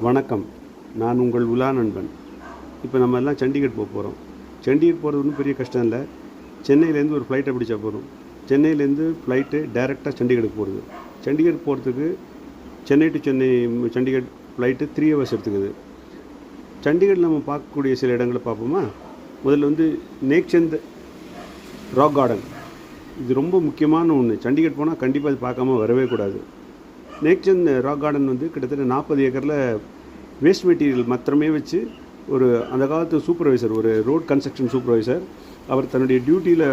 வணக்கம். நான் உங்கள் உலா நண்பன். இப்போ நம்ம எல்லாம் சண்டிகர் போகிறோம். சண்டிகர் போகிறது ஒன்றும் பெரிய கஷ்டம் இல்லை. சென்னையிலேருந்து ஒரு ஃப்ளைட்டை பிடிச்சா போதும். சென்னையிலேருந்து ஃப்ளைட்டு டைரெக்டாக சண்டிகருக்கு போகிறது. சண்டிகர் போகிறதுக்கு Chennai to Chandigarh flight 3 hours எடுத்துக்குது. சண்டிகரில் நம்ம பார்க்கக்கூடிய சில இடங்களை பார்ப்போமா? முதல்ல வந்து நேக்சந்த் ராக் கார்டன். இது ரொம்ப முக்கியமான ஒன்று. சண்டிகர் போனால் கண்டிப்பாக அது பார்க்காம வரவே கூடாது. நேக்சந்த் ராக் கார்டன் வந்து கிட்டத்தட்ட 40 ஏக்கரில் வேஸ்ட் மெட்டீரியல் மாத்திரமே வச்சு அந்த காலத்து சூப்பர்வைசர், ஒரு ரோட் கன்ஸ்ட்ரக்ஷன் சூப்பர்வைசர், அவர் தன்னுடைய டியூட்டியில்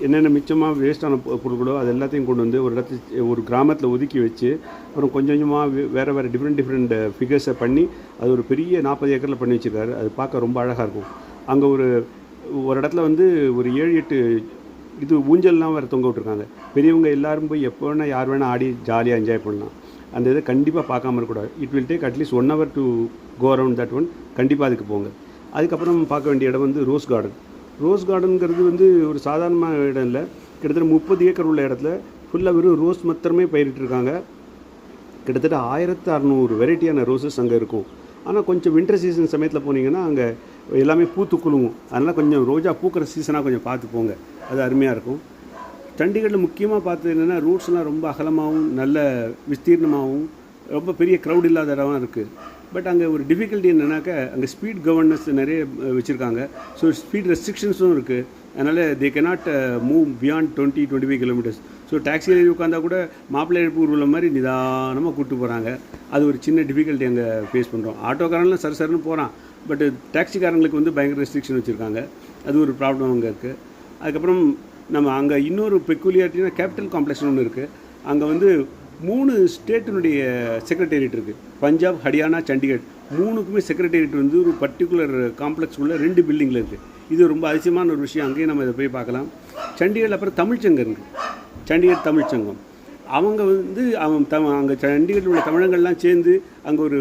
என்னென்ன மிச்சமாக வேஸ்ட்டான பொருட்களோ அது எல்லாத்தையும் கொண்டு வந்து ஒரு கிராமத்தில் ஒதுக்கி வச்சு அப்புறம் கொஞ்சம் கொஞ்சமாக வேறு டிஃப்ரெண்ட் ஃபிகர்ஸை பண்ணி அது ஒரு பெரிய 40 ஏக்கரில் பண்ணி வச்சுருக்காரு. அது பார்க்க ரொம்ப அழகாக இருக்கும். அங்கே ஒரு இடத்துல வந்து ஒரு 7-8 ஊஞ்சல்லாம் வேறு தொங்க விட்டுருக்காங்க. பெரியவங்க எல்லோரும் போய் எப்போ வேணால் யார் வேணால் ஆடி ஜாலியாக என்ஜாய் பண்ணலாம். அந்த இதை கண்டிப்பாக பார்க்காம இருக்கக்கூடாது. It will take at least 1 hour to go around that one. கண்டிப்பாக அதுக்கு போங்க. அதுக்கப்புறம் பார்க்க வேண்டிய இடம் வந்து ரோஸ் கார்டன். ரோஸ் கார்டனுங்கிறது வந்து ஒரு சாதாரணமான இடம் இல்லை. கிட்டத்தட்ட 30 ஏக்கர் உள்ள இடத்துல ஃபுல்லாக வெறும் ரோஸ் மாத்திரமே பயிரிட்டுருக்காங்க. கிட்டத்தட்ட 1600 வெரைட்டியான ரோஸஸ் அங்கே இருக்கும். ஆனால் கொஞ்சம் வின்டர் சீசன் சமயத்தில் போனீங்கன்னா அங்கே எல்லாமே பூத்து குலுங்கும். அதனால் கொஞ்சம் ரோஜா பூக்கிற சீசனாக கொஞ்சம் பார்த்து போங்க. அது அருமையாக இருக்கும். சண்டிகரில் முக்கியமாக பார்த்தது என்னென்னா, ரூட்ஸ்லாம் ரொம்ப அகலமாகவும் நல்ல விஸ்தீர்ணமாகவும் ரொம்ப பெரிய க்ரௌட் இல்லாத இடமா இருக்குது. பட் அங்கே ஒரு டிஃபிகல்ட்டி என்னென்னாக்கா, அங்கே ஸ்பீட் கவர்னன்ஸ் நிறைய வச்சுருக்காங்க. ஸோ ஸ்பீட் ரெஸ்ட்ரிக்ஷன்ஸும் இருக்குது. அதனால் they cannot move beyond 20-25 kilometres. So டாக்ஸியில் ஏறி உட்காந்தா கூட மாப்பிள்ளை எழுப்பு ஊர்வலம் மாதிரி நிதானமாக கூப்பிட்டு போகிறாங்க. அது ஒரு சின்ன டிஃபிகல்ட்டி அங்கே ஃபேஸ் பண்ணுறோம். ஆட்டோக்காரன்லாம் சருன்னு போகிறான். பட் டாக்ஸிக்காரங்களுக்கு வந்து பயங்கர ரெஸ்ட்ரிக்ஷன் வச்சுருக்காங்க. அது ஒரு ப்ராப்ளம் அங்கே இருக்குது. அதுக்கப்புறம் நம்ம அங்கே இன்னொரு பெக்குலியாரிட்டினா கேபிட்டல் காம்ப்ளெக்ஸ்னு ஒன்று இருக்குது. அங்கே வந்து 3 ஸ்டேட்டினுடைய செக்ரட்டேரியட் இருக்குது. பஞ்சாப், ஹரியானா, சண்டிகர் 3க்குமே செக்ரட்டேரியட் வந்து ஒரு பர்டிகுலர் காம்ப்ளெக்ஸ்குள்ளே 2 பில்டிங்கில் இருக்குது. இது ரொம்ப அதிசயமான ஒரு விஷயம். அங்கேயும் நம்ம இதை போய் பார்க்கலாம். சண்டிகரில் அப்புறம் தமிழ்ச்சங்கம் இருக்குது. சண்டிகர் தமிழ்ச்சங்கம். அவங்க வந்து அங்கே சண்டிகரில் உள்ள தமிழங்கள்லாம் சேர்ந்து அங்கே ஒரு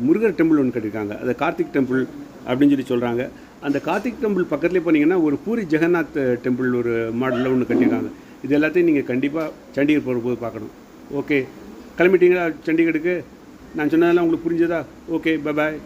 முருகர் டெம்பிள் ஒன்று கட்டியிருக்காங்க. அதை கார்த்திக் டெம்பிள் அப்படின்னு சொல்கிறாங்க. அந்த கார்த்திக் டெம்பிள் பக்கத்துலேயே போனீங்கன்னா ஒரு பூரி ஜெகநாத் டெம்பிள் ஒரு மாடலில் ஒன்று கட்டியிருக்காங்க. இது எல்லாத்தையும் நீங்கள் கண்டிப்பாக சண்டிகர் போகும்போது பார்க்கணும். ஓகே, கிளம்பிட்டீங்களா சண்டிகருக்கு? நான் சொன்னதெல்லாம் உங்களுக்கு புரிஞ்சதா? Okay, bye bye.